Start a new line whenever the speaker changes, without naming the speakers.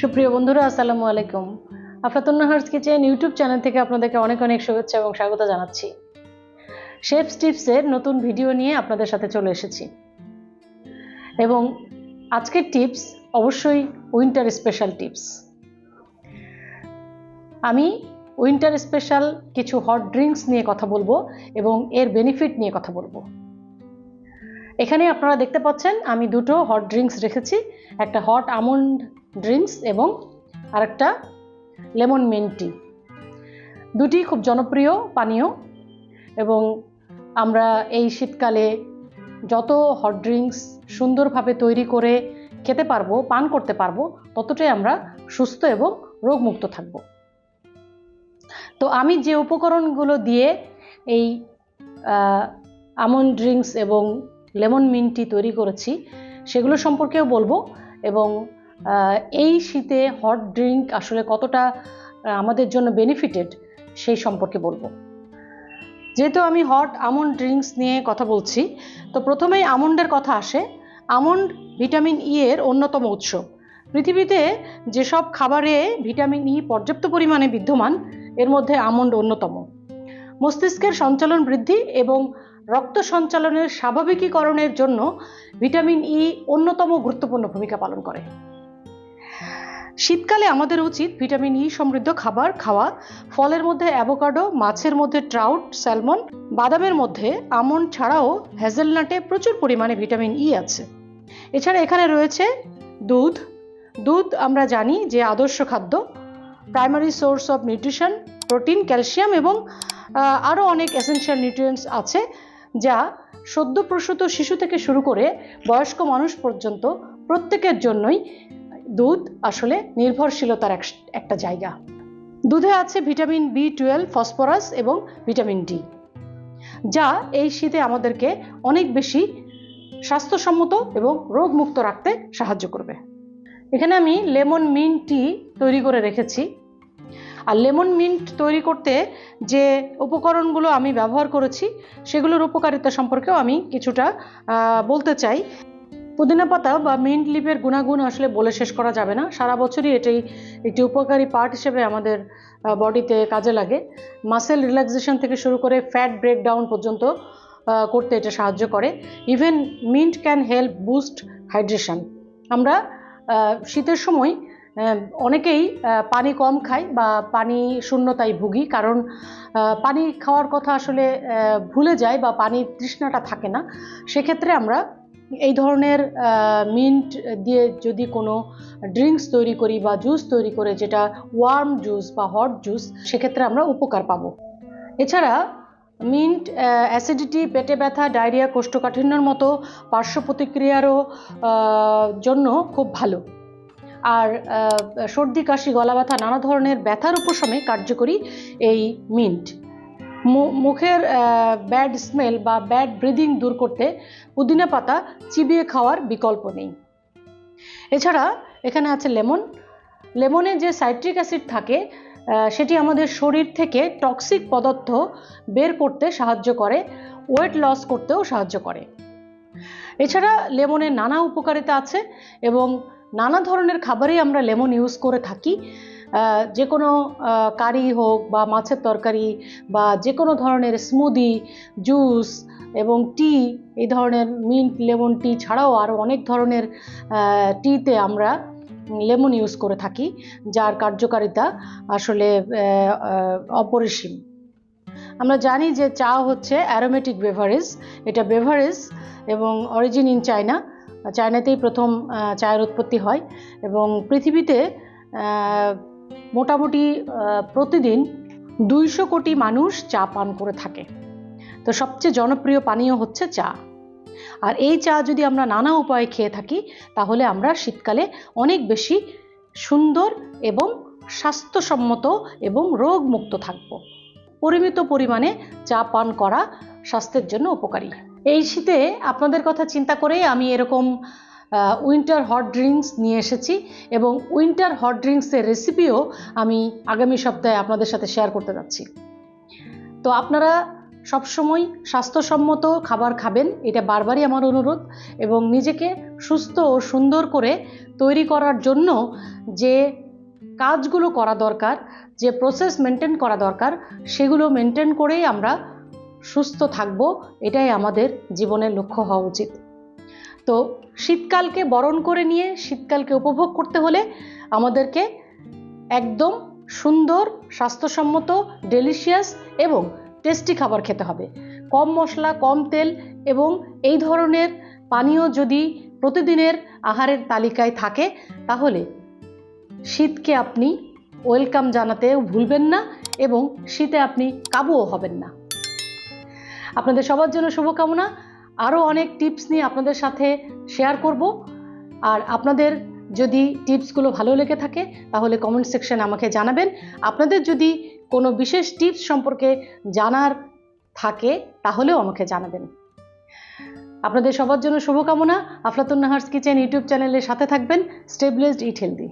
সুপ্রিয় বন্ধুরা, আসসালামু আলাইকুম। আফরাতুন নাহারস কিচেন ইউটিউব চ্যানেল থেকে আপনাদেরকে অনেক অনেক শুভেচ্ছা এবং স্বাগত জানাচ্ছি। শেফস টিপসের নতুন ভিডিও নিয়ে আপনাদের সাথে চলে এসেছি এবং আজকের টিপস অবশ্যই উইন্টার স্পেশাল টিপস। আমি উইন্টার স্পেশাল কিছু হট ড্রিঙ্কস নিয়ে কথা বলবো এবং এর বেনিফিট নিয়ে কথা বলবো। এখানে আপনারা দেখতে পাচ্ছেন আমি দুটো হট ড্রিঙ্কস রেখেছি, একটা হট আমন্ড ড্রিঙ্কস এবং আরেকটা লেমন মিন্ট টি। দুটি খুব জনপ্রিয় পানীয় এবং আমরা এই শীতকালে যত হট ড্রিঙ্কস সুন্দরভাবে তৈরি করে খেতে পারবো, পান করতে পারবো, ততটাই আমরা সুস্থ এবং রোগমুক্ত থাকব। তো আমি যে উপকরণগুলো দিয়ে এই আমন্ড ড্রিঙ্কস এবং লেমন মিন্ট টি তৈরি করেছি সেগুলো সম্পর্কেও বলবো এবং এই শীতে হট ড্রিঙ্ক আসলে কতটা আমাদের জন্য বেনিফিটেড সেই সম্পর্কে বলবো। যেহেতু আমি হট আমন্ড ড্রিঙ্কস নিয়ে কথা বলছি, তো প্রথমেই আমন্ডের কথা আসে। আমন্ড ভিটামিন ই এর অন্যতম উৎস। পৃথিবীতে যেসব খাবারে ভিটামিন ই পর্যাপ্ত পরিমাণে বিদ্যমান, এর মধ্যে আমন্ড অন্যতম। মস্তিষ্কের সঞ্চালন বৃদ্ধি এবং রক্ত সঞ্চালনের স্বাভাবিকীকরণের জন্য ভিটামিন ই অন্যতম গুরুত্বপূর্ণ ভূমিকা পালন করে। শীতকালে আমাদের উচিত ভিটামিন ই সমৃদ্ধ খাবার খাওয়া। ফলের মধ্যে অ্যাভোকাডো, মাছের মধ্যে ট্রাউট, স্যালমন, বাদামের মধ্যে আমন্ড ছাড়াও হ্যাজেলনাটে প্রচুর পরিমাণে ভিটামিন ই আছে। এছাড়া এখানে রয়েছে দুধ। দুধ আমরা জানি যে আদর্শ খাদ্য, primary source of nutrition, protein, calcium এবং আরও অনেক এসেনশিয়াল নিউট্রিয়েন্টস আছে, যা সদ্য প্রসূত শিশু থেকে শুরু করে বয়স্ক মানুষ পর্যন্ত প্রত্যেকের জন্যই দুধ আসলে নির্ভরশীলতার একটা জায়গা। দুধে আছে ভিটামিন বি12, ফসফরাস এবং ভিটামিন ডি, যা এই শীতে আমাদেরকে অনেক বেশি স্বাস্থ্যসম্মত এবং রোগমুক্ত রাখতে সাহায্য করবে। এখানে আমি লেমন মিন্ট টি তৈরি করে রেখেছি। আর লেমন মিন্ট তৈরি করতে যে উপকরণগুলো আমি ব্যবহার করেছি সেগুলোর উপকারিতা সম্পর্কেও আমি কিছুটা বলতে চাই। পুদিনা পাতা বা মিন্ট লিভের গুণাগুণ আসলে বলে শেষ করা যাবে না। সারা বছরই এটাই একটি উপকারী পার্ট হিসেবে আমাদের বডিতে কাজে লাগে। মাসেল রিল্যাক্সেশন থেকে শুরু করে ফ্যাট ব্রেকডাউন পর্যন্ত করতে এটা সাহায্য করে। Even mint can help boost hydration. আমরা শীতের সময় অনেকেই পানি কম খাই বা পানি শূন্যতায় ভুগি, কারণ পানি খাওয়ার কথা আসলে ভুলে যায় বা পানির তৃষ্ণাটা থাকে না। সেক্ষেত্রে আমরা এই ধরনের মিন্ট দিয়ে যদি কোনো ড্রিঙ্কস তৈরি করি বা জুস তৈরি করে, যেটা ওয়ার্ম জুস বা হট জুস, সেক্ষেত্রে আমরা উপকার পাবো। এছাড়া মিন্ট অ্যাসিডিটি, পেটে ব্যথা, ডায়রিয়া, কোষ্ঠকাঠিন্যর মতো পার্শ্ব প্রতিক্রিয়ারও জন্য খুব ভালো। আর সর্দি, কাশি, গলা ব্যথা, নানা ধরনের ব্যথার উপশমে কার্যকরী এই মিন্ট। মুখের ব্যাড স্মেল বা ব্যাড ব্রিদিং দূর করতে পুদিনা পাতা চিবিয়ে খাওয়ার বিকল্প নেই। এছাড়া এখানে আছে লেমন। লেমনে যে সাইট্রিক অ্যাসিড থাকে সেটি আমাদের শরীর থেকে টক্সিক পদার্থ বের করতে সাহায্য করে, ওয়েট লস করতেও সাহায্য করে। এছাড়া লেমনের নানা উপকারিতা আছে এবং নানা ধরনের খাবারেই আমরা লেমন ইউজ করে থাকি। যে কোনো কারি হোক বা মাছের তরকারি বা যে কোনো ধরনের স্মুদি, জুস এবং টি, এই ধরনের মিন্ট লেমন টি ছাড়াও আরও অনেক ধরনের টিতে আমরা লেমন ইউজ করে থাকি, যার কার্যকারিতা আসলে অপরিসীম। আমরা জানি যে চা হচ্ছে অ্যারোমেটিক বেভারেজ। এটা বেভারেজ এবং অরিজিন ইন চায়না। চায়নাতেই প্রথম চায়ের উৎপত্তি হয় এবং পৃথিবীতে মোটামুটি প্রতিদিন 200 কোটি মানুষ চা পান করে থাকে। তো সবচেয়ে জনপ্রিয় পানীয় হচ্ছে চা। আর এই চা যদি আমরা নানা উপায়ে খেয়ে থাকি, তাহলে আমরা শীতকালে অনেক বেশি সুন্দর এবং স্বাস্থ্যসম্মত এবং রোগমুক্ত থাকব। পরিমিত পরিমাণে চা পান করা স্বাস্থ্যের জন্য উপকারী। এই শীতে আপনাদের কথা চিন্তা করেই আমি এরকম উইন্টার হট ড্রিঙ্কস নিয়ে এসেছি এবং উইন্টার হট ড্রিঙ্কসের রেসিপিও আমি আগামী সপ্তাহে আপনাদের সাথে শেয়ার করতে যাচ্ছি। তো আপনারা সবসময় স্বাস্থ্যসম্মত খাবার খাবেন, এটা বারবারই আমার অনুরোধ। এবং নিজেকে সুস্থ ও সুন্দর করে তৈরি করার জন্য যে কাজগুলো করা দরকার, যে প্রসেস মেনটেন করা দরকার, সেগুলো মেনটেন করেই আমরা সুস্থ থাকব, এটাই আমাদের জীবনের লক্ষ্য হওয়া উচিত। তো শীতকালকে বরণ করে নিয়ে শীতকালকে উপভোগ করতে হলে আমাদেরকে একদম সুন্দর, স্বাস্থ্যসম্মত, ডেলিশিয়াস এবং টেস্টি খাবার খেতে হবে। কম মশলা, কম তেল এবং এই ধরনের পানীয় যদি প্রতিদিনের আহারের তালিকায় থাকে, তাহলে শীতকে আপনি ওয়েলকাম জানাতেও ভুলবেন না এবং শীতে আপনি কাবুও হবেন না। আপনাদের সবার জন্য শুভকামনা। আরও অনেক টিপস নিয়ে আপনাদের সাথে শেয়ার করব। আর আপনাদের যদি টিপসগুলো ভালো লেগে থাকে তাহলে কমেন্ট সেকশনে আমাকে জানাবেন। আপনাদের যদি কোনো বিশেষ টিপস সম্পর্কে জানার থাকে তাহলেও আমাকে জানাবেন। আপনাদের সবার জন্য শুভকামনা। আফলাতুন নাহারস কিচেন ইউটিউব চ্যানেলের সাথে থাকবেন। স্টে ব্লেসড, ইট হেলদি।